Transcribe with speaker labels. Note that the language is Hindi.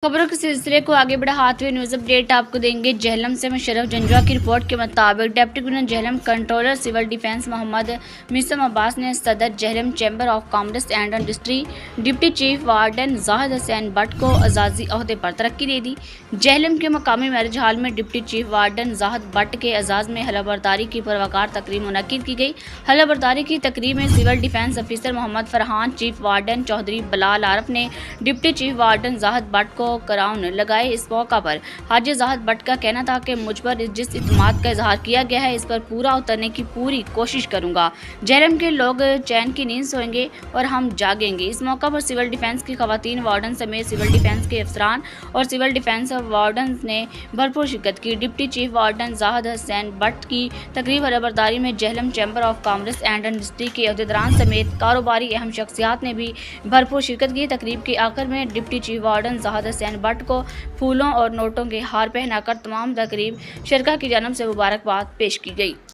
Speaker 1: खबरों के सिलसिले को आगे बढ़ाते हुए न्यूज अपडेट आपको देंगे। जेहलम से मुशर्रफ जंजुआ की रिपोर्ट के मुताबिक deputy governor Jhelum controller civil defence Mohammad Misam Abbas ने Sadar Jhelum chamber of commerce and industry deputy chief warden Zahid Hussain Bhatt को एजाजी अहदे पर तरक्की दे दी। जेहलम के मकामी मैरिज हॉल में deputy chief warden Zahid Bhatt के एजाज में हलफबरदारी की पुरवकार तकरीब मुनक्किद की गई। हलफबरदारी की तकरीब में civil defence officer Mohammad Farhan, chief warden Chaudhry Bilal Arif ने deputy chief warden Zahid Bhatt को कराउन लगाए। इस मौका पर हाजी जाहिद भट्ट का कहना था कि मुझ पर जिस इत्मीनान का इजहार किया गया है, इस पर पूरा उतरने की पूरी कोशिश करूंगा। जेहलम के लोग चैन की नींद सोएंगे और हम जागेंगे। इस मौका पर सिविल डिफेंस की खवातीन वार्डन समेत सिविल डिफेंस के अफसरान और सिविल डिफेंस वार्डन ने भरपूर शिरकत की। Deputy chief warden Zahid Hussain Bhatt की तकरीब हलफबरदारी में Jhelum chamber of commerce and industry के अहदेदारान समेत कारोबारी अहम शख्सियात ने भी भरपूर शिरकत की। तकरीब के आखिर में deputy chief warden Zahid Hussain Bhatt को फूलों और नोटों के हार पहनाकर तमाम तकरीब शरका की जानब से मुबारकबाद पेश की गई।